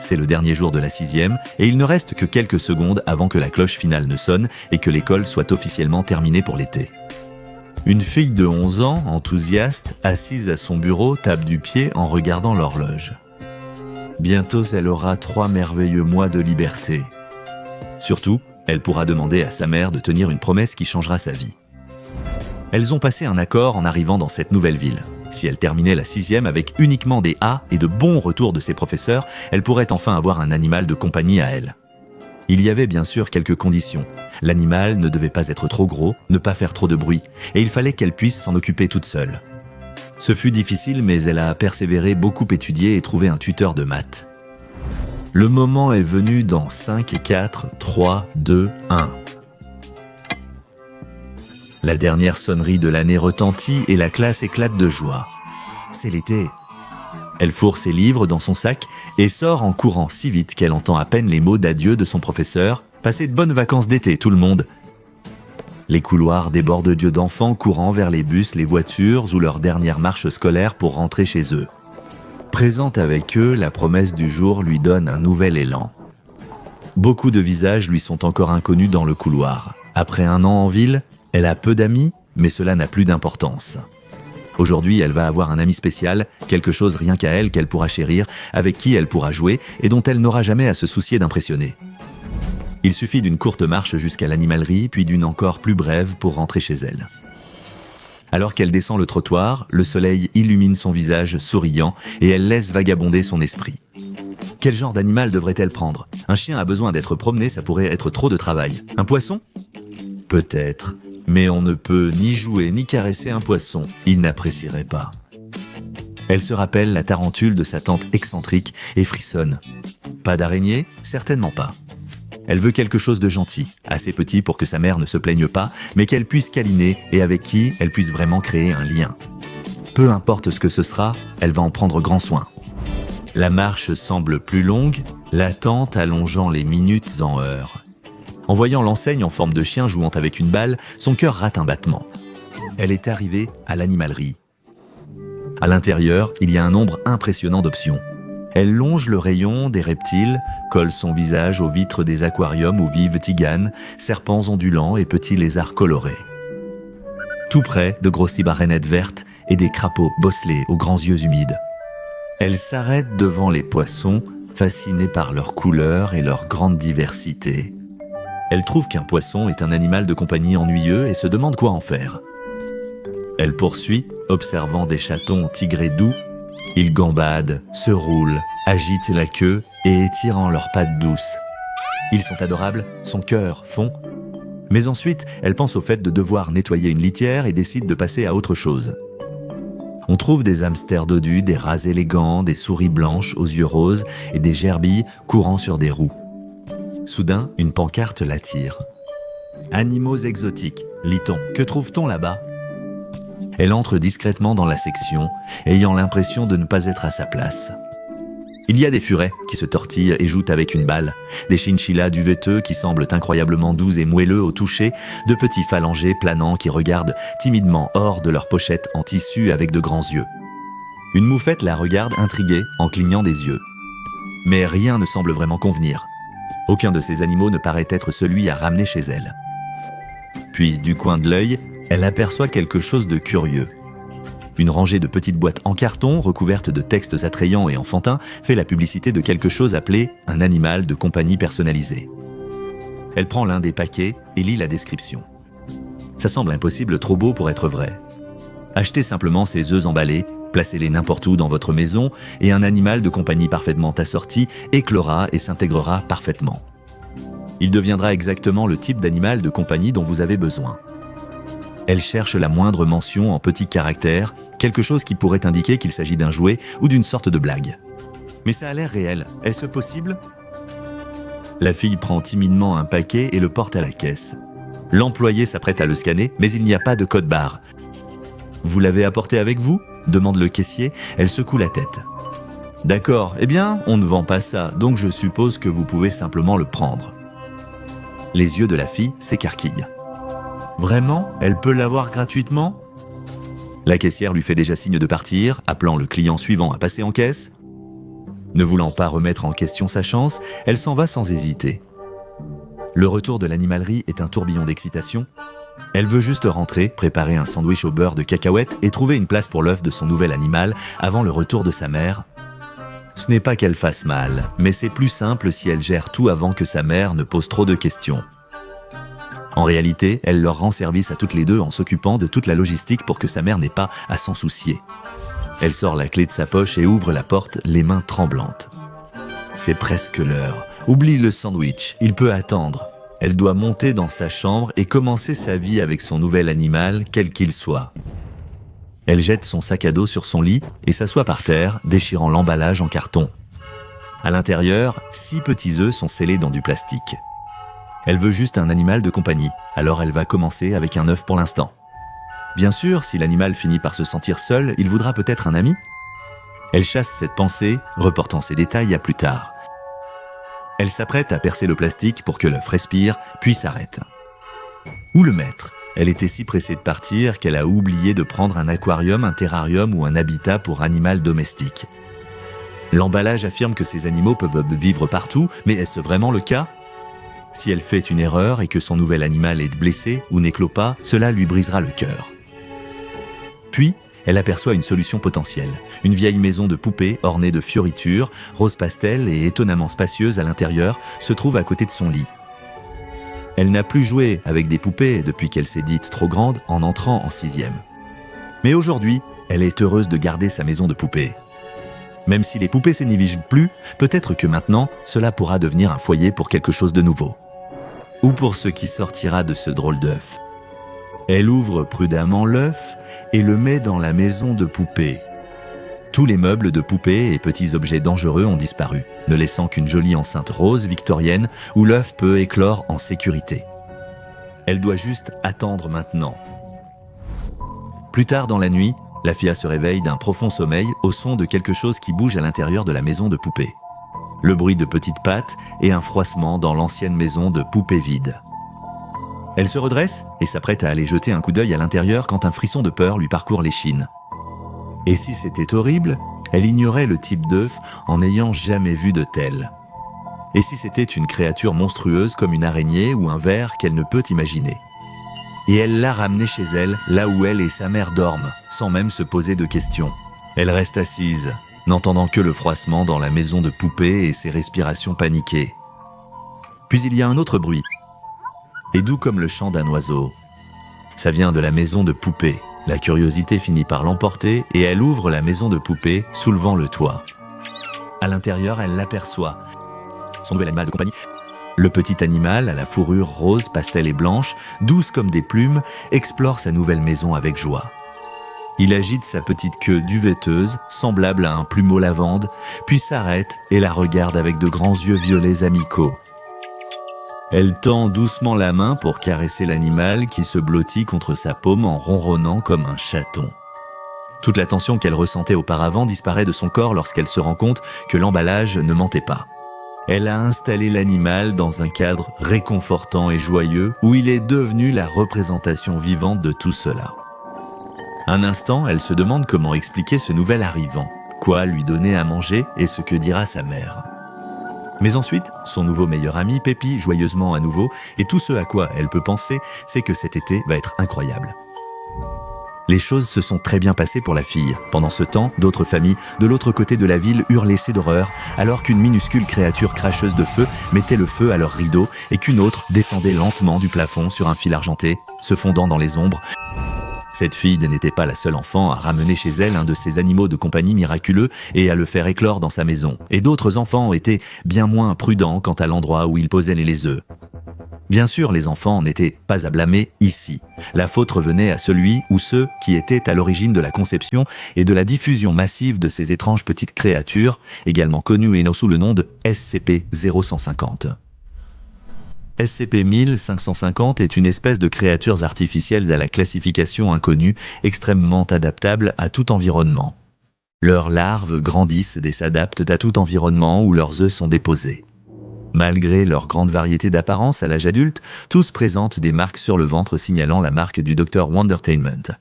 C'est le dernier jour de la 6e et il ne reste que quelques secondes avant que la cloche finale ne sonne et que l'école soit officiellement terminée pour l'été. Une fille de 11 ans, enthousiaste, assise à son bureau, tape du pied en regardant l'horloge. Bientôt, elle aura 3 merveilleux mois de liberté. Surtout, elle pourra demander à sa mère de tenir une promesse qui changera sa vie. Elles ont passé un accord en arrivant dans cette nouvelle ville. Si elle terminait la 6e avec uniquement des A et de bons retours de ses professeurs, elle pourrait enfin avoir un animal de compagnie à elle. Il y avait bien sûr quelques conditions. L'animal ne devait pas être trop gros, ne pas faire trop de bruit, et il fallait qu'elle puisse s'en occuper toute seule. Ce fut difficile, mais elle a persévéré, beaucoup étudié et trouvé un tuteur de maths. Le moment est venu dans 5, 4, 3, 2, 1. La dernière sonnerie de l'année retentit et la classe éclate de joie. C'est l'été. Elle fourre ses livres dans son sac et sort en courant si vite qu'elle entend à peine les mots d'adieu de son professeur. « Passez de bonnes vacances d'été, tout le monde !» Les couloirs débordent d'enfants courant vers les bus, les voitures ou leur dernière marche scolaire pour rentrer chez eux. Présente avec eux, la promesse du jour lui donne un nouvel élan. Beaucoup de visages lui sont encore inconnus dans le couloir. Après un an en ville, elle a peu d'amis, mais cela n'a plus d'importance. Aujourd'hui, elle va avoir un ami spécial, quelque chose rien qu'à elle qu'elle pourra chérir, avec qui elle pourra jouer et dont elle n'aura jamais à se soucier d'impressionner. Il suffit d'une courte marche jusqu'à l'animalerie, puis d'une encore plus brève pour rentrer chez elle. Alors qu'elle descend le trottoir, le soleil illumine son visage souriant et elle laisse vagabonder son esprit. Quel genre d'animal devrait-elle prendre ? Un chien a besoin d'être promené, ça pourrait être trop de travail. Un poisson ? Peut-être. Mais on ne peut ni jouer ni caresser un poisson, il n'apprécierait pas. Elle se rappelle la tarentule de sa tante excentrique et frissonne. Pas d'araignée ? Certainement pas. Elle veut quelque chose de gentil, assez petit pour que sa mère ne se plaigne pas, mais qu'elle puisse câliner et avec qui elle puisse vraiment créer un lien. Peu importe ce que ce sera, elle va en prendre grand soin. La marche semble plus longue, l'attente allongeant les minutes en heures. En voyant l'enseigne en forme de chien jouant avec une balle, son cœur rate un battement. Elle est arrivée à l'animalerie. À l'intérieur, il y a un nombre impressionnant d'options. Elle longe le rayon des reptiles, colle son visage aux vitres des aquariums où vivent tiganes, serpents ondulants et petits lézards colorés. Tout près, de grosses sibarinettes vertes et des crapauds bosselés aux grands yeux humides. Elle s'arrête devant les poissons, fascinée par leur couleur et leur grande diversité. Elle trouve qu'un poisson est un animal de compagnie ennuyeux et se demande quoi en faire. Elle poursuit, observant des chatons tigrés doux. Ils gambadent, se roulent, agitent la queue et étirent leurs pattes douces. Ils sont adorables, son cœur fond. Mais ensuite, elle pense au fait de devoir nettoyer une litière et décide de passer à autre chose. On trouve des hamsters dodus, des rats élégants, des souris blanches aux yeux roses et des gerbilles courant sur des roues. Soudain, une pancarte l'attire. « Animaux exotiques », lit-on. « Que trouve-t-on là-bas » Elle entre discrètement dans la section, ayant l'impression de ne pas être à sa place. Il y a des furets qui se tortillent et jouent avec une balle, des chinchillas duveteux qui semblent incroyablement doux et moelleux au toucher, de petits phalangers planants qui regardent timidement hors de leur pochette en tissu avec de grands yeux. Une moufette la regarde intriguée en clignant des yeux. Mais rien ne semble vraiment convenir. Aucun de ces animaux ne paraît être celui à ramener chez elle. Puis, du coin de l'œil, elle aperçoit quelque chose de curieux. Une rangée de petites boîtes en carton, recouvertes de textes attrayants et enfantins, fait la publicité de quelque chose appelé « un animal de compagnie personnalisé ». Elle prend l'un des paquets et lit la description. Ça semble impossible, trop beau pour être vrai. Achetez simplement ces œufs emballés, placez-les n'importe où dans votre maison et un animal de compagnie parfaitement assorti éclora et s'intégrera parfaitement. Il deviendra exactement le type d'animal de compagnie dont vous avez besoin. Elle cherche la moindre mention en petits caractères, quelque chose qui pourrait indiquer qu'il s'agit d'un jouet ou d'une sorte de blague. Mais ça a l'air réel. Est-ce possible ? La fille prend timidement un paquet et le porte à la caisse. L'employé s'apprête à le scanner, mais il n'y a pas de code barre. « Vous l'avez apporté avec vous ?» demande le caissier. Elle secoue la tête. « D'accord, eh bien, on ne vend pas ça, donc je suppose que vous pouvez simplement le prendre. » Les yeux de la fille s'écarquillent. Vraiment ? Elle peut l'avoir gratuitement ? La caissière lui fait déjà signe de partir, appelant le client suivant à passer en caisse. Ne voulant pas remettre en question sa chance, elle s'en va sans hésiter. Le retour de l'animalerie est un tourbillon d'excitation. Elle veut juste rentrer, préparer un sandwich au beurre de cacahuètes et trouver une place pour l'œuf de son nouvel animal avant le retour de sa mère. Ce n'est pas qu'elle fasse mal, mais c'est plus simple si elle gère tout avant que sa mère ne pose trop de questions. En réalité, elle leur rend service à toutes les deux en s'occupant de toute la logistique pour que sa mère n'ait pas à s'en soucier. Elle sort la clé de sa poche et ouvre la porte, les mains tremblantes. C'est presque l'heure. Oublie le sandwich, il peut attendre. Elle doit monter dans sa chambre et commencer sa vie avec son nouvel animal, quel qu'il soit. Elle jette son sac à dos sur son lit et s'assoit par terre, déchirant l'emballage en carton. À l'intérieur, 6 petits œufs sont scellés dans du plastique. Elle veut juste un animal de compagnie, alors elle va commencer avec un œuf pour l'instant. Bien sûr, si l'animal finit par se sentir seul, il voudra peut-être un ami. Elle chasse cette pensée, reportant ses détails à plus tard. Elle s'apprête à percer le plastique pour que l'œuf respire, puis s'arrête. Où le mettre ? Elle était si pressée de partir qu'elle a oublié de prendre un aquarium, un terrarium ou un habitat pour animal domestique. L'emballage affirme que ces animaux peuvent vivre partout, mais est-ce vraiment le cas ? Si elle fait une erreur et que son nouvel animal est blessé ou n'éclot pas, cela lui brisera le cœur. Puis, elle aperçoit une solution potentielle. Une vieille maison de poupées ornée de fioritures, rose pastel et étonnamment spacieuse à l'intérieur, se trouve à côté de son lit. Elle n'a plus joué avec des poupées depuis qu'elle s'est dite trop grande en entrant en 6e. Mais aujourd'hui, elle est heureuse de garder sa maison de poupées. Même si les poupées s'énivigent plus, peut-être que maintenant, cela pourra devenir un foyer pour quelque chose de nouveau. Ou pour ce qui sortira de ce drôle d'œuf. Elle ouvre prudemment l'œuf et le met dans la maison de poupées. Tous les meubles de poupées et petits objets dangereux ont disparu, ne laissant qu'une jolie enceinte rose victorienne où l'œuf peut éclore en sécurité. Elle doit juste attendre maintenant. Plus tard dans la nuit, la fille se réveille d'un profond sommeil au son de quelque chose qui bouge à l'intérieur de la maison de poupées. Le bruit de petites pattes et un froissement dans l'ancienne maison de poupées vide. Elle se redresse et s'apprête à aller jeter un coup d'œil à l'intérieur quand un frisson de peur lui parcourt l'échine. Et si c'était horrible, elle ignorait le type d'œuf en n'ayant jamais vu de tel. Et si c'était une créature monstrueuse comme une araignée ou un ver qu'elle ne peut imaginer. Et elle l'a ramené chez elle, là où elle et sa mère dorment, sans même se poser de questions. Elle reste assise, n'entendant que le froissement dans la maison de poupées et ses respirations paniquées. Puis il y a un autre bruit, et doux comme le chant d'un oiseau. Ça vient de la maison de poupées. La curiosité finit par l'emporter et elle ouvre la maison de poupées, soulevant le toit. À l'intérieur, elle l'aperçoit. Son nouvel animal de compagnie. Le petit animal, à la fourrure rose, pastel et blanche, douce comme des plumes, explore sa nouvelle maison avec joie. Il agite sa petite queue duvetteuse, semblable à un plumeau lavande, puis s'arrête et la regarde avec de grands yeux violets amicaux. Elle tend doucement la main pour caresser l'animal qui se blottit contre sa paume en ronronnant comme un chaton. Toute la tension qu'elle ressentait auparavant disparaît de son corps lorsqu'elle se rend compte que l'emballage ne mentait pas. Elle a installé l'animal dans un cadre réconfortant et joyeux où il est devenu la représentation vivante de tout cela. Un instant, elle se demande comment expliquer ce nouvel arrivant, quoi lui donner à manger et ce que dira sa mère. Mais ensuite, son nouveau meilleur ami pépit joyeusement à nouveau et tout ce à quoi elle peut penser, c'est que cet été va être incroyable. Les choses se sont très bien passées pour la fille. Pendant ce temps, d'autres familles de l'autre côté de la ville hurlaient d'horreur alors qu'une minuscule créature cracheuse de feu mettait le feu à leurs rideaux et qu'une autre descendait lentement du plafond sur un fil argenté, se fondant dans les ombres. Cette fille n'était pas la seule enfant à ramener chez elle un de ces animaux de compagnie miraculeux et à le faire éclore dans sa maison. Et d'autres enfants étaient bien moins prudents quant à l'endroit où ils posaient les œufs. Bien sûr, les enfants n'étaient pas à blâmer ici. La faute revenait à celui ou ceux qui étaient à l'origine de la conception et de la diffusion massive de ces étranges petites créatures, également connues sous le nom de SCP-0150. SCP-1550 est une espèce de créatures artificielles à la classification inconnue, extrêmement adaptables à tout environnement. Leurs larves grandissent et s'adaptent à tout environnement où leurs œufs sont déposés. Malgré leur grande variété d'apparence à l'âge adulte, tous présentent des marques sur le ventre signalant la marque du Dr. Wondertainment.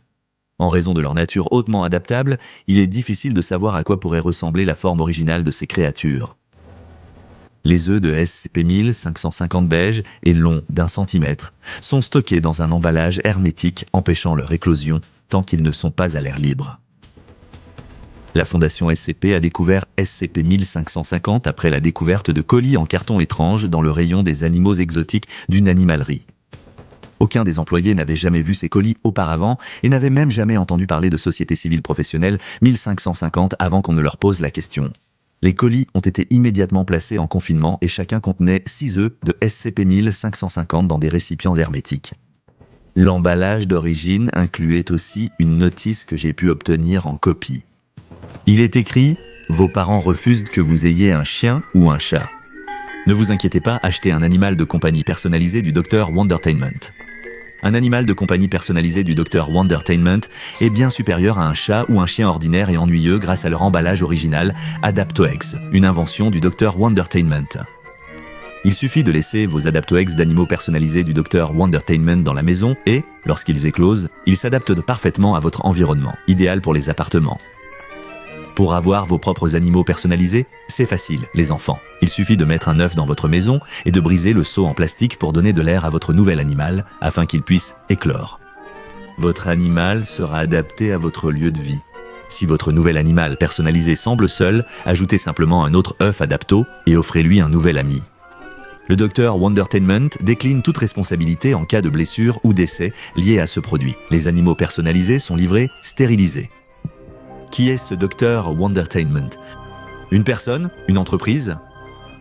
En raison de leur nature hautement adaptable, il est difficile de savoir à quoi pourrait ressembler la forme originale de ces créatures. Les œufs de SCP-1550 beige et longs d'1 cm sont stockés dans un emballage hermétique empêchant leur éclosion tant qu'ils ne sont pas à l'air libre. La Fondation SCP a découvert SCP-1550 après la découverte de colis en carton étrange dans le rayon des animaux exotiques d'une animalerie. Aucun des employés n'avait jamais vu ces colis auparavant et n'avait même jamais entendu parler de Société Civile Professionnelle 1550 avant qu'on ne leur pose la question. Les colis ont été immédiatement placés en confinement et chacun contenait 6 œufs de SCP-1550 dans des récipients hermétiques. L'emballage d'origine incluait aussi une notice que j'ai pu obtenir en copie. Il est écrit « Vos parents refusent que vous ayez un chien ou un chat. Ne vous inquiétez pas, achetez un animal de compagnie personnalisé du Dr. Wondertainment. » Un animal de compagnie personnalisé du Dr. Wondertainment est bien supérieur à un chat ou un chien ordinaire et ennuyeux grâce à leur emballage original AdaptoX, une invention du Dr. Wondertainment. Il suffit de laisser vos AdaptoX d'animaux personnalisés du Dr. Wondertainment dans la maison et, lorsqu'ils éclosent, ils s'adaptent parfaitement à votre environnement, idéal pour les appartements. Pour avoir vos propres animaux personnalisés, c'est facile, les enfants. Il suffit de mettre un œuf dans votre maison et de briser le seau en plastique pour donner de l'air à votre nouvel animal afin qu'il puisse éclore. Votre animal sera adapté à votre lieu de vie. Si votre nouvel animal personnalisé semble seul, ajoutez simplement un autre œuf adapto et offrez-lui un nouvel ami. Le Dr. Wondertainment décline toute responsabilité en cas de blessure ou d'essai lié à ce produit. Les animaux personnalisés sont livrés stérilisés. Qui est ce Dr. Wondertainment? Une personne? Une entreprise?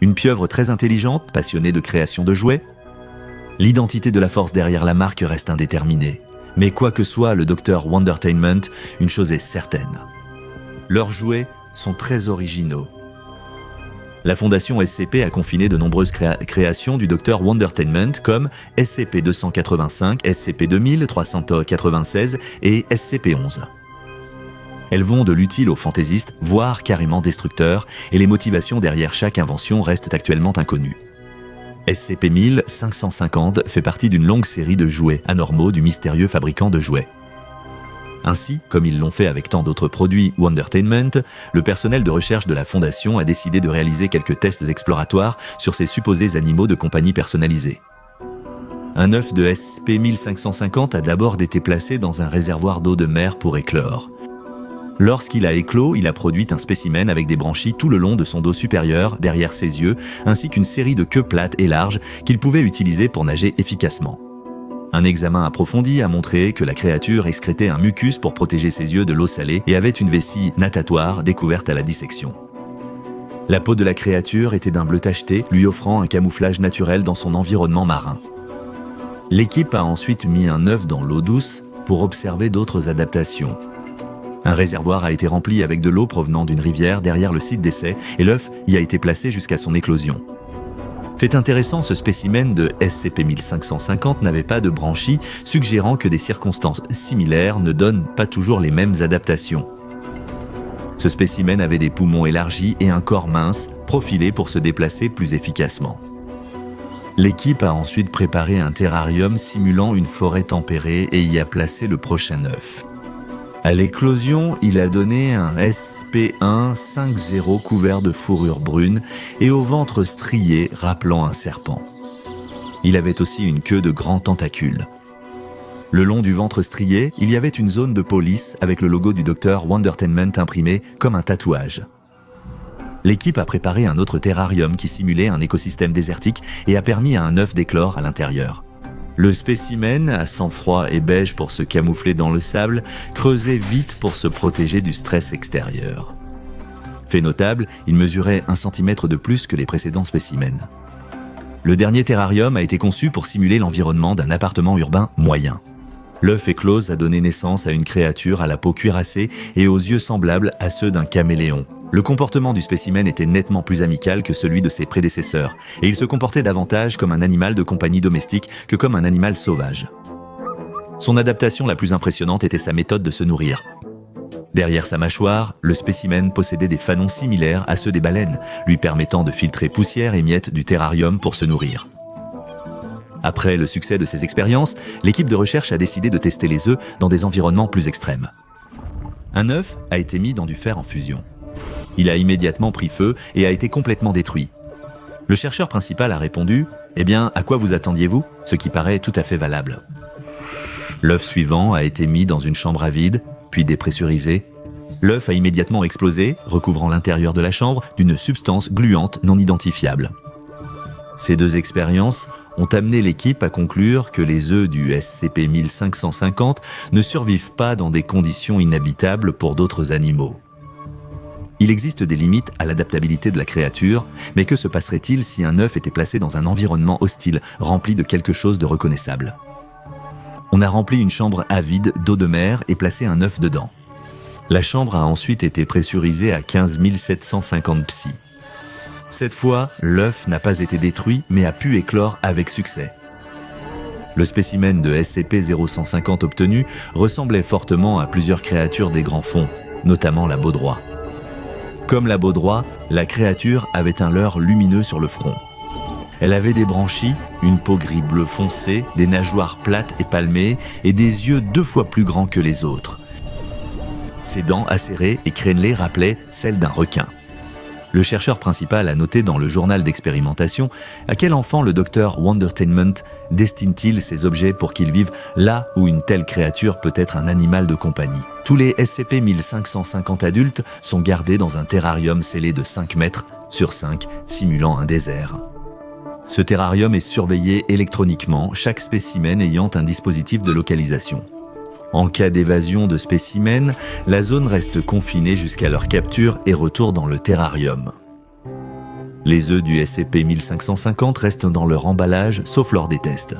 Une pieuvre très intelligente, passionnée de création de jouets? L'identité de la force derrière la marque reste indéterminée. Mais quoi que soit le Dr. Wondertainment, une chose est certaine. Leurs jouets sont très originaux. La Fondation SCP a confiné de nombreuses créations du Dr. Wondertainment comme SCP-285, SCP-2396 et SCP-11. Elles vont de l'utile au fantaisiste, voire carrément destructeur, et les motivations derrière chaque invention restent actuellement inconnues. SCP-1550 fait partie d'une longue série de jouets anormaux du mystérieux fabricant de jouets. Ainsi, comme ils l'ont fait avec tant d'autres produits Wondertainment, le personnel de recherche de la Fondation a décidé de réaliser quelques tests exploratoires sur ces supposés animaux de compagnie personnalisés. Un œuf de SCP-1550 a d'abord été placé dans un réservoir d'eau de mer pour éclore. Lorsqu'il a éclos, il a produit un spécimen avec des branchies tout le long de son dos supérieur, derrière ses yeux, ainsi qu'une série de queues plates et larges qu'il pouvait utiliser pour nager efficacement. Un examen approfondi a montré que la créature excrétait un mucus pour protéger ses yeux de l'eau salée et avait une vessie natatoire découverte à la dissection. La peau de la créature était d'un bleu tacheté, lui offrant un camouflage naturel dans son environnement marin. L'équipe a ensuite mis un œuf dans l'eau douce pour observer d'autres adaptations. Un réservoir a été rempli avec de l'eau provenant d'une rivière derrière le site d'essai et l'œuf y a été placé jusqu'à son éclosion. Fait intéressant, ce spécimen de SCP-1550 n'avait pas de branchies, suggérant que des circonstances similaires ne donnent pas toujours les mêmes adaptations. Ce spécimen avait des poumons élargis et un corps mince, profilé pour se déplacer plus efficacement. L'équipe a ensuite préparé un terrarium simulant une forêt tempérée et y a placé le prochain œuf. À l'éclosion, il a donné un SP150 couvert de fourrure brune et au ventre strié rappelant un serpent. Il avait aussi une queue de grands tentacules. Le long du ventre strié, il y avait une zone de peau lisse avec le logo du Dr. Wondertainment imprimé comme un tatouage. L'équipe a préparé un autre terrarium qui simulait un écosystème désertique et a permis à un œuf d'éclore à l'intérieur. Le spécimen, à sang froid et beige pour se camoufler dans le sable, creusait vite pour se protéger du stress extérieur. Fait notable, il mesurait 1 cm de plus que les précédents spécimens. Le dernier terrarium a été conçu pour simuler l'environnement d'un appartement urbain moyen. L'œuf éclose a donné naissance à une créature à la peau cuirassée et aux yeux semblables à ceux d'un caméléon. Le comportement du spécimen était nettement plus amical que celui de ses prédécesseurs, et il se comportait davantage comme un animal de compagnie domestique que comme un animal sauvage. Son adaptation la plus impressionnante était sa méthode de se nourrir. Derrière sa mâchoire, le spécimen possédait des fanons similaires à ceux des baleines, lui permettant de filtrer poussière et miettes du terrarium pour se nourrir. Après le succès de ces expériences, l'équipe de recherche a décidé de tester les œufs dans des environnements plus extrêmes. Un œuf a été mis dans du fer en fusion. Il a immédiatement pris feu et a été complètement détruit. Le chercheur principal a répondu « Eh bien, à quoi vous attendiez-vous ?» Ce qui paraît tout à fait valable. L'œuf suivant a été mis dans une chambre à vide, puis dépressurisé. L'œuf a immédiatement explosé, recouvrant l'intérieur de la chambre d'une substance gluante non identifiable. Ces deux expériences ont amené l'équipe à conclure que les œufs du SCP-1550 ne survivent pas dans des conditions inhabitables pour d'autres animaux. Il existe des limites à l'adaptabilité de la créature, mais que se passerait-il si un œuf était placé dans un environnement hostile, rempli de quelque chose de reconnaissable ? On a rempli une chambre à vide d'eau de mer et placé un œuf dedans. La chambre a ensuite été pressurisée à 15 750 psi. Cette fois, l'œuf n'a pas été détruit, mais a pu éclore avec succès. Le spécimen de SCP-0150 obtenu ressemblait fortement à plusieurs créatures des grands fonds, notamment la baudroie. Comme la baudroie, la créature avait un leurre lumineux sur le front. Elle avait des branchies, une peau gris-bleu foncé, des nageoires plates et palmées et des yeux 2 fois plus grands que les autres. Ses dents acérées et crénelées rappelaient celles d'un requin. Le chercheur principal a noté dans le journal d'expérimentation à quel enfant le docteur Wondertainment destine-t-il ces objets pour qu'ils vivent là où une telle créature peut être un animal de compagnie. Tous les SCP-1550 adultes sont gardés dans un terrarium scellé de 5 mètres sur 5, simulant un désert. Ce terrarium est surveillé électroniquement, chaque spécimen ayant un dispositif de localisation. En cas d'évasion de spécimens, la zone reste confinée jusqu'à leur capture et retour dans le terrarium. Les œufs du SCP-1550 restent dans leur emballage, sauf lors des tests.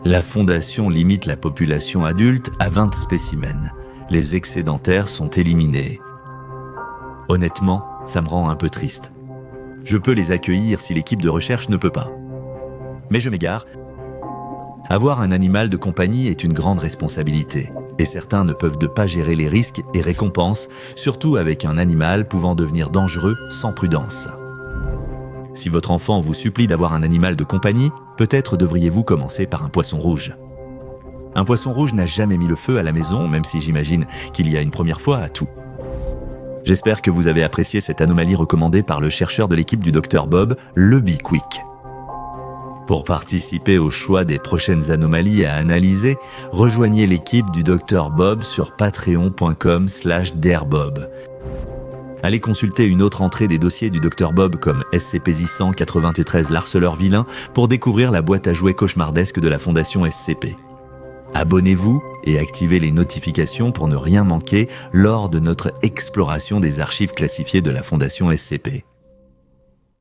La Fondation limite la population adulte à 20 spécimens. Les excédentaires sont éliminés. Honnêtement, ça me rend un peu triste. Je peux les accueillir si l'équipe de recherche ne peut pas. Mais je m'égare. Avoir un animal de compagnie est une grande responsabilité, et certains ne peuvent pas gérer les risques et récompenses, surtout avec un animal pouvant devenir dangereux sans prudence. Si votre enfant vous supplie d'avoir un animal de compagnie, peut-être devriez-vous commencer par un poisson rouge. Un poisson rouge n'a jamais mis le feu à la maison, même si j'imagine qu'il y a une première fois à tout. J'espère que vous avez apprécié cette anomalie recommandée par le chercheur de l'équipe du Dr Bob, le BeQuick. Pour participer au choix des prochaines anomalies à analyser, rejoignez l'équipe du Dr Bob sur patreon.com/drbob. Allez consulter une autre entrée des dossiers du Dr Bob comme SCP-193 l'harceleur vilain pour découvrir la boîte à jouets cauchemardesque de la Fondation SCP. Abonnez-vous et activez les notifications pour ne rien manquer lors de notre exploration des archives classifiées de la Fondation SCP.